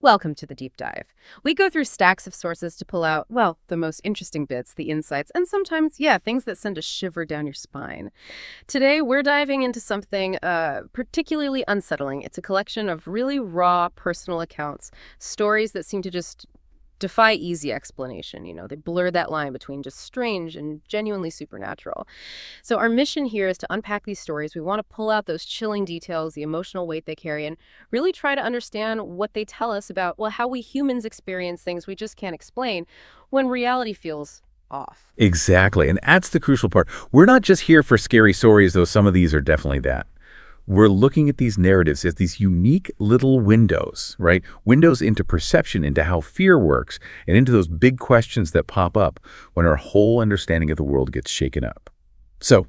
Welcome to the deep dive. We go through stacks of sources to pull out, well, the most interesting bits, the insights, and sometimes, things that send a shiver down your spine. Today, we're diving into something particularly unsettling. It's a collection of really raw personal accounts, stories that seem to just defy easy explanation. They blur that line between just strange and genuinely supernatural. So our mission here is to unpack these stories. We want to pull out those chilling details, the emotional weight they carry, and really try to understand what they tell us about, well, how we humans experience things we just can't explain when reality feels off. Exactly. And that's the crucial part. We're not just here for scary stories, though some of these are definitely that. We're looking at these narratives as these unique little windows, right? Windows into perception, into how fear works, and into those big questions that pop up when our whole understanding of the world gets shaken up. So,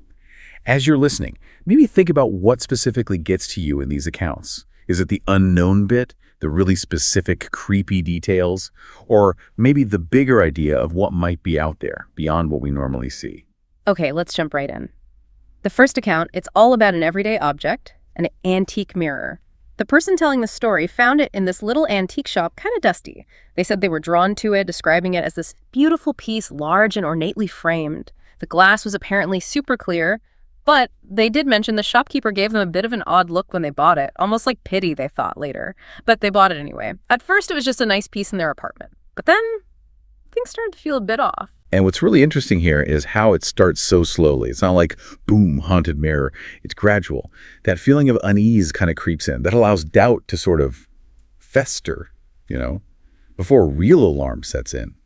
as you're listening, maybe think about what specifically gets to you in these accounts. Is it the unknown bit, the really specific, creepy details, or maybe the bigger idea of what might be out there beyond what we normally see? Okay, let's jump right in. The first account, it's all about an everyday object, an antique mirror. The person telling the story found it in this little antique shop, kind of dusty. They said they were drawn to it, describing it as this beautiful piece, large and ornately framed. The glass was apparently super clear, but they did mention the shopkeeper gave them a bit of an odd look when they bought it, almost like pity, they thought later. But they bought it anyway. At first, it was just a nice piece in their apartment. But then, things started to feel a bit off. And what's really interesting here is how it starts so slowly. It's not like, boom, haunted mirror. It's gradual. That feeling of unease kind of creeps in. That allows doubt to sort of fester, before real alarm sets in.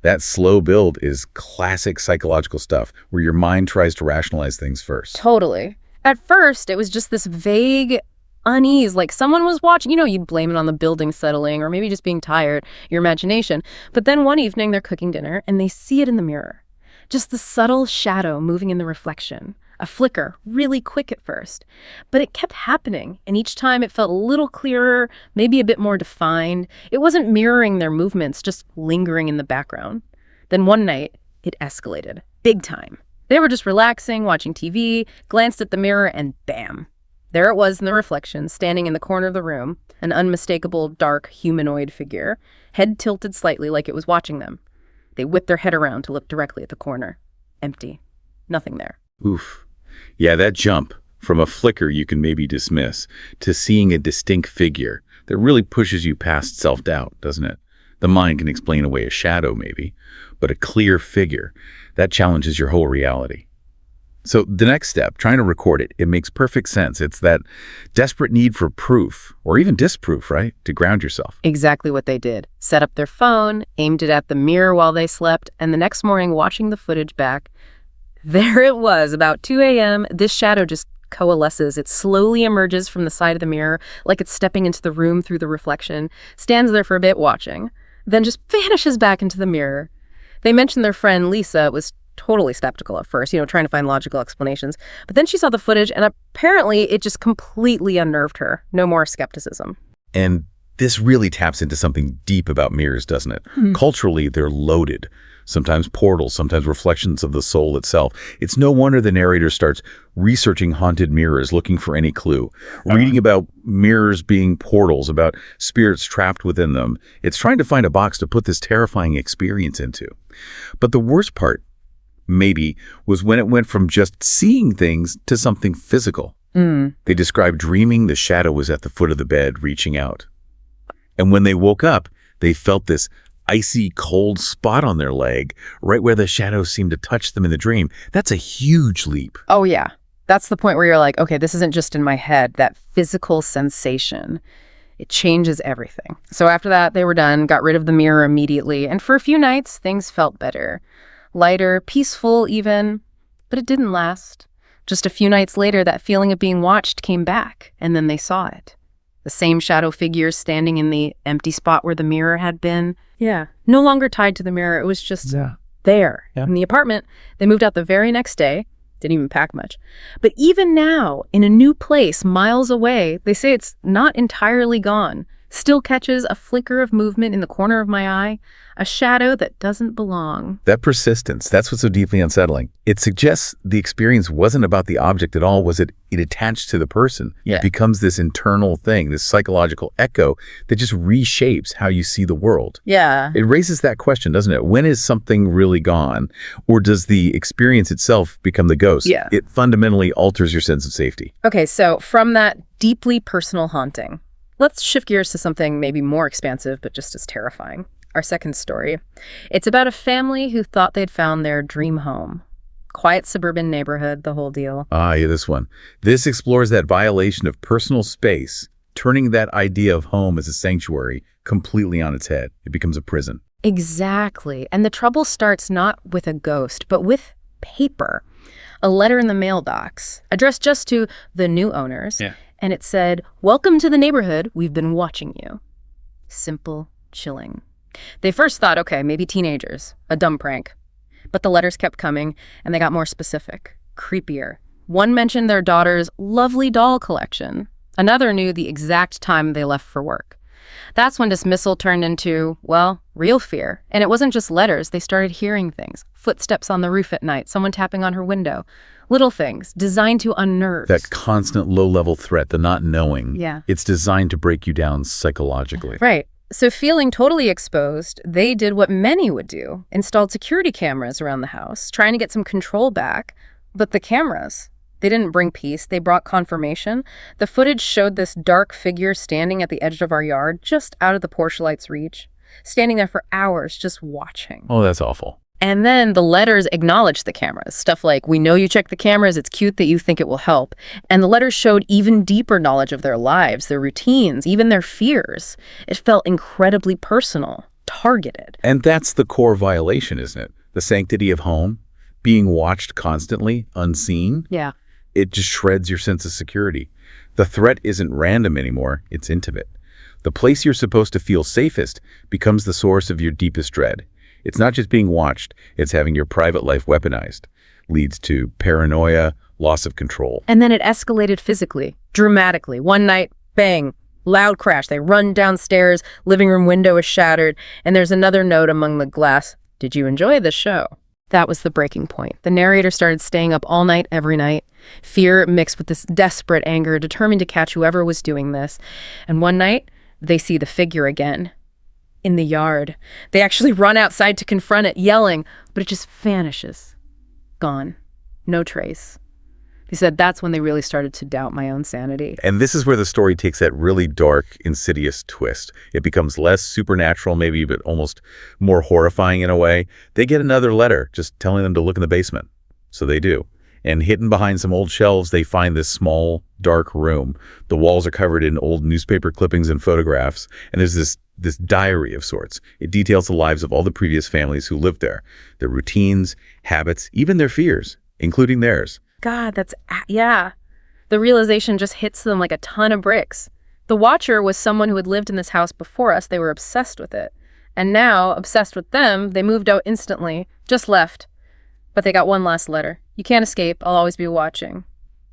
That slow build is classic psychological stuff, where your mind tries to rationalize things first. Totally. At first, it was just this vague unease, like someone was watching. You'd blame it on the building settling or maybe just being tired, your imagination. But then one evening they're cooking dinner and they see it in the mirror. Just the subtle shadow moving in the reflection. A flicker, really quick at first. But it kept happening, and each time it felt a little clearer, maybe a bit more defined. It wasn't mirroring their movements, just lingering in the background. Then one night, it escalated. Big time. They were just relaxing, watching TV, glanced at the mirror, and bam. There it was in the reflection, standing in the corner of the room, an unmistakable, dark, humanoid figure, head tilted slightly like it was watching them. They whipped their head around to look directly at the corner. Empty. Nothing there. Oof. Yeah, that jump from a flicker you can maybe dismiss to seeing a distinct figure that really pushes you past self-doubt, doesn't it? The mind can explain away a shadow, maybe, but a clear figure, that challenges your whole reality. So the next step, trying to record it, it makes perfect sense. It's that desperate need for proof, or even disproof, right? To ground yourself. Exactly what they did. Set up their phone, aimed it at the mirror while they slept, and the next morning, watching the footage back, there it was, about 2 a.m., this shadow just coalesces. It slowly emerges from the side of the mirror, like it's stepping into the room through the reflection, stands there for a bit watching, then just vanishes back into the mirror. They mentioned their friend Lisa was totally skeptical at first, trying to find logical explanations. But then she saw the footage, and apparently it just completely unnerved her. No more skepticism. And this really taps into something deep about mirrors, doesn't it? Culturally, they're loaded. Sometimes portals, sometimes reflections of the soul itself. It's no wonder the narrator starts researching haunted mirrors, looking for any clue, reading about mirrors being portals, about spirits trapped within them. It's trying to find a box to put this terrifying experience into. But the worst part, maybe, was when it went from just seeing things to something physical. They described dreaming the shadow was at the foot of the bed, reaching out. And when they woke up, they felt this icy cold spot on their leg, right where the shadow seemed to touch them in the dream. That's a huge leap. Oh, yeah. That's the point where you're like, okay, this isn't just in my head. That physical sensation, it changes everything. So after that, they were done, got rid of the mirror immediately. And for a few nights, things felt better. Lighter, peaceful even, but it didn't last. Just a few nights later, that feeling of being watched came back, and then they saw it. The same shadow figure standing in the empty spot where the mirror had been. Yeah. No longer tied to the mirror. It was just there. Yeah. In the apartment, they moved out the very next day. Didn't even pack much. But even now, in a new place, miles away, they say it's not entirely gone. Still catches a flicker of movement in the corner of my eye, a shadow that doesn't belong. That persistence, that's what's so deeply unsettling. It suggests the experience wasn't about the object at all, was it attached to the person. Yeah. It becomes this internal thing, this psychological echo that just reshapes how you see the world. Yeah. It raises that question, doesn't it? When is something really gone? Or does the experience itself become the ghost? Yeah. It fundamentally alters your sense of safety. Okay, so from that deeply personal haunting, let's shift gears to something maybe more expansive, but just as terrifying. Our second story. It's about a family who thought they'd found their dream home. Quiet suburban neighborhood, the whole deal. Yeah, this one. This explores that violation of personal space, turning that idea of home as a sanctuary completely on its head. It becomes a prison. Exactly. And the trouble starts not with a ghost, but with paper. A letter in the mailbox, addressed just to the new owners. Yeah. And it said, "Welcome to the neighborhood. We've been watching you." Simple, chilling. They first thought, okay, maybe teenagers, a dumb prank. But the letters kept coming, and they got more specific, creepier. One mentioned their daughter's lovely doll collection. Another knew the exact time they left for work. That's when dismissal turned into, well, real fear. And it wasn't just letters. They started hearing things. Footsteps on the roof at night, someone tapping on her window. Little things designed to unnerve. That constant low-level threat, the not knowing, Yeah. it's designed to break you down psychologically. Right. So feeling totally exposed, they did what many would do, installed security cameras around the house, trying to get some control back. But the cameras, they didn't bring peace, they brought confirmation. The footage showed this dark figure standing at the edge of our yard, just out of the porch light's reach, standing there for hours just watching. Oh, that's awful. And then the letters acknowledged the cameras. Stuff like, "We know you checked the cameras. It's cute that you think it will help." And the letters showed even deeper knowledge of their lives, their routines, even their fears. It felt incredibly personal, targeted. And that's the core violation, isn't it? The sanctity of home, being watched constantly, unseen. Yeah. It just shreds your sense of security. The threat isn't random anymore, it's intimate. The place you're supposed to feel safest becomes the source of your deepest dread. It's not just being watched, it's having your private life weaponized. Leads to paranoia, loss of control. And then it escalated physically, dramatically. One night, bang, loud crash. They run downstairs, living room window is shattered, and there's another note among the glass. "Did you enjoy the show?" That was the breaking point. The narrator started staying up all night, every night. Fear mixed with this desperate anger, determined to catch whoever was doing this. And one night, they see the figure again. In the yard. They actually run outside to confront it, yelling, but it just vanishes. Gone. No trace. They said that's when they really started to doubt my own sanity. And this is where the story takes that really dark, insidious twist. It becomes less supernatural maybe, but almost more horrifying in a way. They get another letter just telling them to look in the basement. So they do. And hidden behind some old shelves, they find this small, dark room. The walls are covered in old newspaper clippings and photographs. And there's this diary of sorts. It details the lives of all the previous families who lived there, their routines, habits, even their fears, including theirs. God, yeah. The realization just hits them like a ton of bricks. The watcher was someone who had lived in this house before us. They were obsessed with it. And now, obsessed with them, they moved out instantly, just left. But they got one last letter. "You can't escape. I'll always be watching."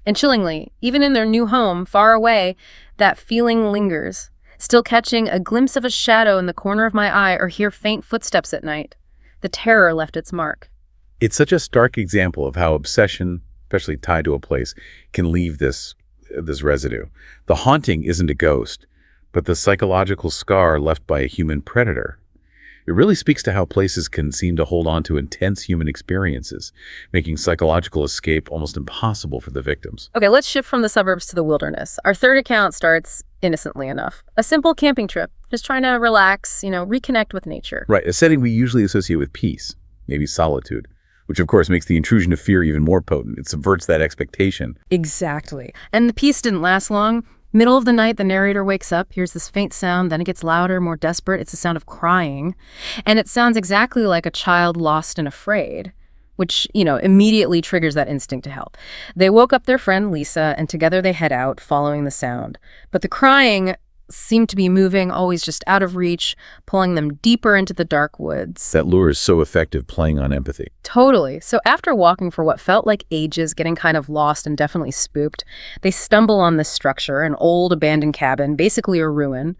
And chillingly, even in their new home, far away, that feeling lingers, still catching a glimpse of a shadow in the corner of my eye or hear faint footsteps at night. The terror left its mark. It's such a stark example of how obsession, especially tied to a place, can leave this residue. The haunting isn't a ghost, but the psychological scar left by a human predator. It really speaks to how places can seem to hold on to intense human experiences, making psychological escape almost impossible for the victims. Okay, let's shift from the suburbs to the wilderness. Our third account starts innocently enough. A simple camping trip, just trying to relax, reconnect with nature. Right, a setting we usually associate with peace, maybe solitude, which of course makes the intrusion of fear even more potent. It subverts that expectation. Exactly. And the peace didn't last long. Middle of the night, the narrator wakes up, hears this faint sound, then it gets louder, more desperate. It's the sound of crying. And it sounds exactly like a child lost and afraid, which, immediately triggers that instinct to help. They woke up their friend Lisa, and together they head out, following the sound. But the crying, seemed to be moving, always just out of reach, pulling them deeper into the dark woods. That lure is so effective playing on empathy. Totally. So after walking for what felt like ages, getting kind of lost and definitely spooked, they stumble on this structure, an old abandoned cabin, basically a ruin.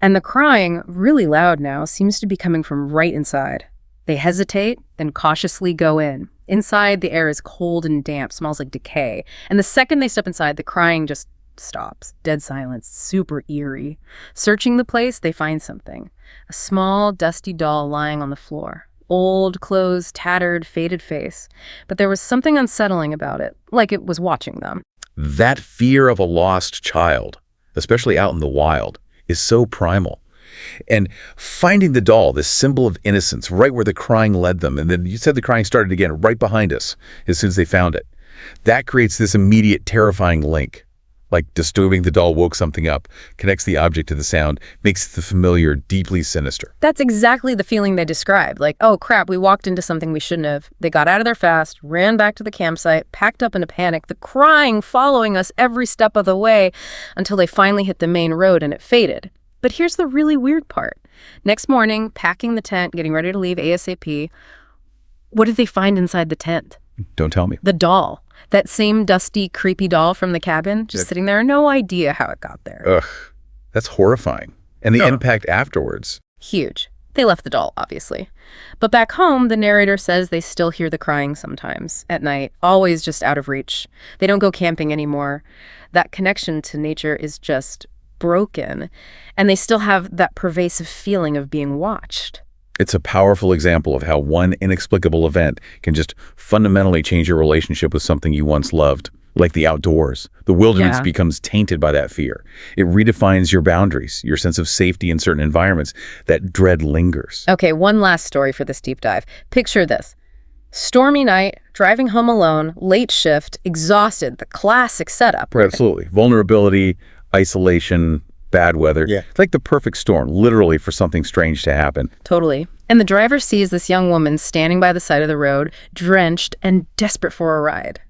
And the crying, really loud now, seems to be coming from right inside. They hesitate, then cautiously go in. Inside, the air is cold and damp, smells like decay. And the second they step inside, the crying just stops. Dead silence, super eerie. Searching the place, they find something. A small, dusty doll lying on the floor. Old clothes, tattered, faded face. But there was something unsettling about it, like it was watching them. That fear of a lost child, especially out in the wild, is so primal. And finding the doll, this symbol of innocence, right where the crying led them, and then you said the crying started again right behind us as soon as they found it. That creates this immediate terrifying link. Like disturbing the doll woke something up, connects the object to the sound, makes the familiar deeply sinister. That's exactly the feeling they described. Like, oh crap, we walked into something we shouldn't have. They got out of there fast, ran back to the campsite, packed up in a panic, the crying following us every step of the way until they finally hit the main road and it faded. But here's the really weird part. Next morning, packing the tent, getting ready to leave ASAP, what did they find inside the tent? Don't tell me. The doll. That same dusty, creepy doll from the cabin, just sitting there, no idea how it got there. Ugh, that's horrifying. And the impact afterwards. Huge. They left the doll, obviously. But back home, the narrator says they still hear the crying sometimes, at night, always just out of reach. They don't go camping anymore. That connection to nature is just broken, and they still have that pervasive feeling of being watched. It's a powerful example of how one inexplicable event can just fundamentally change your relationship with something you once loved, like the outdoors. The wilderness becomes tainted by that fear. It redefines your boundaries, your sense of safety in certain environments. That dread lingers. Okay, one last story for this deep dive. Picture this. Stormy night, driving home alone, late shift, exhausted, the classic setup. Right, absolutely. Vulnerability, isolation, bad weather. Yeah. It's like the perfect storm, literally, for something strange to happen. Totally. And the driver sees this young woman standing by the side of the road, drenched and desperate for a ride.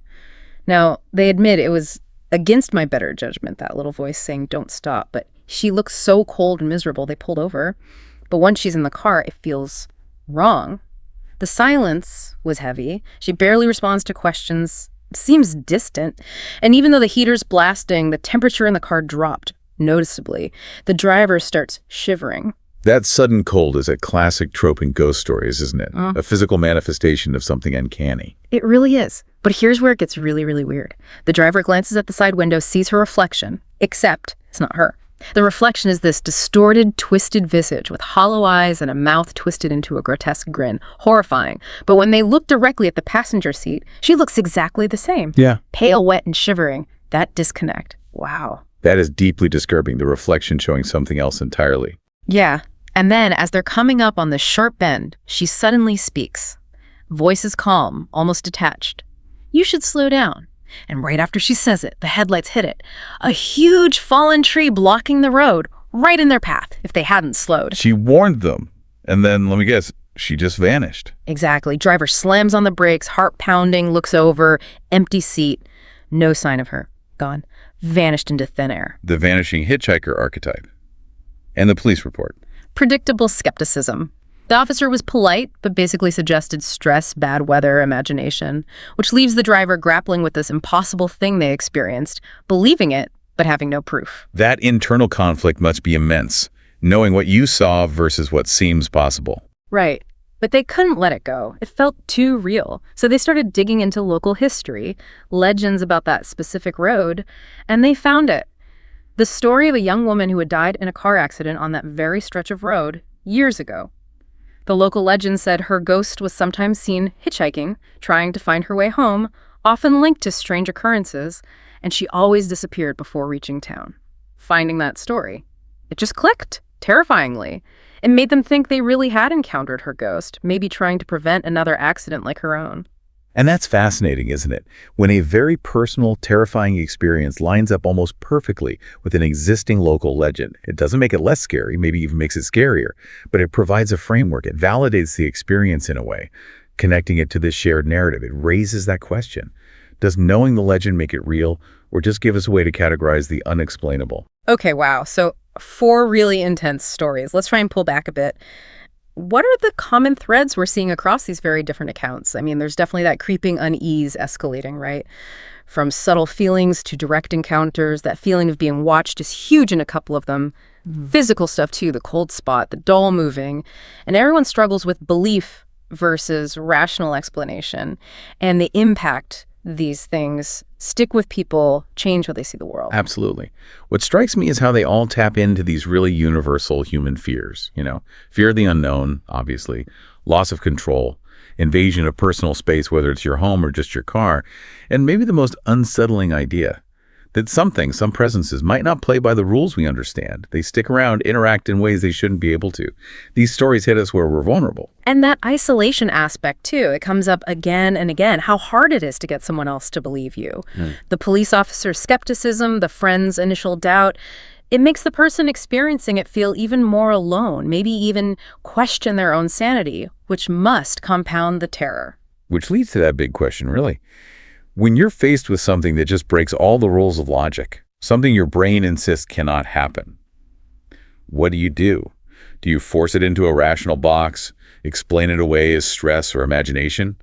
Now, they admit it was against my better judgment, that little voice saying, don't stop. But she looks so cold and miserable, they pulled over. But once she's in the car, it feels wrong. The silence was heavy. She barely responds to questions, seems distant. And even though the heater's blasting, the temperature in the car dropped noticeably. The driver starts shivering. That sudden cold is a classic trope in ghost stories, isn't it? A physical manifestation of something uncanny. It really is. But here's where it gets really, really weird. The driver glances at the side window, sees her reflection, except it's not her. The reflection is this distorted, twisted visage with hollow eyes and a mouth twisted into a grotesque grin. Horrifying. But when they look directly at the passenger seat, she looks exactly the same. Yeah. Pale, wet, and shivering. That disconnect. Wow. That is deeply disturbing, the reflection showing something else entirely. Yeah. And then, as they're coming up on this sharp bend, she suddenly speaks. Voice is calm, almost detached. You should slow down. And right after she says it, the headlights hit it. A huge fallen tree blocking the road, right in their path, if they hadn't slowed. She warned them. And then, let me guess, she just vanished. Exactly. Driver slams on the brakes, heart pounding, looks over, empty seat. No sign of her. Gone. Vanished into thin air. The vanishing hitchhiker archetype. And the police report. Predictable skepticism. The officer was polite, but basically suggested stress, bad weather, imagination, which leaves the driver grappling with this impossible thing they experienced, believing it, but having no proof. That internal conflict must be immense, knowing what you saw versus what seems possible. Right. But they couldn't let it go. It felt too real. So they started digging into local history, legends about that specific road, and they found it. The story of a young woman who had died in a car accident on that very stretch of road years ago. The local legend said her ghost was sometimes seen hitchhiking, trying to find her way home, often linked to strange occurrences, and she always disappeared before reaching town. Finding that story, it just clicked, terrifyingly. It made them think they really had encountered her ghost, maybe trying to prevent another accident like her own. And that's fascinating, isn't it? When a very personal, terrifying experience lines up almost perfectly with an existing local legend. It doesn't make it less scary, maybe even makes it scarier, but it provides a framework. It validates the experience in a way, connecting it to this shared narrative. It raises that question. Does knowing the legend make it real, or just give us a way to categorize the unexplainable? Okay, wow. So 4 really intense stories. Let's try and pull back a bit. What are the common threads we're seeing across these very different accounts? I mean, there's definitely that creeping unease escalating, right? From subtle feelings to direct encounters, that feeling of being watched is huge in a couple of them. Physical stuff, too, the cold spot, the doll moving. And everyone struggles with belief versus rational explanation and the impact these things stick with people, change how they see the world. Absolutely. What strikes me is how they all tap into these really universal human fears. Fear of the unknown, obviously, loss of control, invasion of personal space, whether it's your home or just your car, and maybe the most unsettling idea, that some things, some presences, might not play by the rules we understand. They stick around, interact in ways they shouldn't be able to. These stories hit us where we're vulnerable. And that isolation aspect, too, it comes up again and again, how hard it is to get someone else to believe you. The police officer's skepticism, the friend's initial doubt, it makes the person experiencing it feel even more alone, maybe even question their own sanity, which must compound the terror. Which leads to that big question, really. When you're faced with something that just breaks all the rules of logic, something your brain insists cannot happen, what do? Do you force it into a rational box, explain it away as stress or imagination?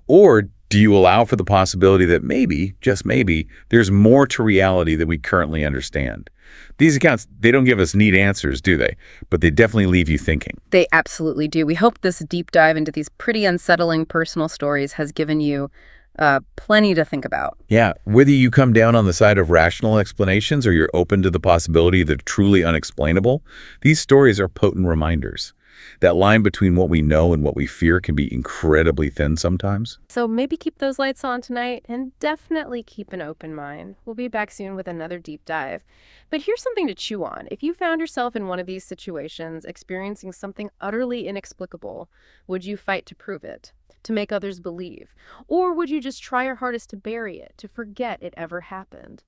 Or do you allow for the possibility that maybe, just maybe, there's more to reality than we currently understand? These accounts, they don't give us neat answers, do they? But they definitely leave you thinking. They absolutely do. We hope this deep dive into these pretty unsettling personal stories has given you plenty to think about. Yeah, whether you come down on the side of rational explanations or you're open to the possibility of the truly unexplainable, these stories are potent reminders. That line between what we know and what we fear can be incredibly thin sometimes. So maybe keep those lights on tonight and definitely keep an open mind. We'll be back soon with another deep dive. But here's something to chew on. If you found yourself in one of these situations experiencing something utterly inexplicable, would you fight to prove it? To make others believe? Or would you just try your hardest to bury it, to forget it ever happened?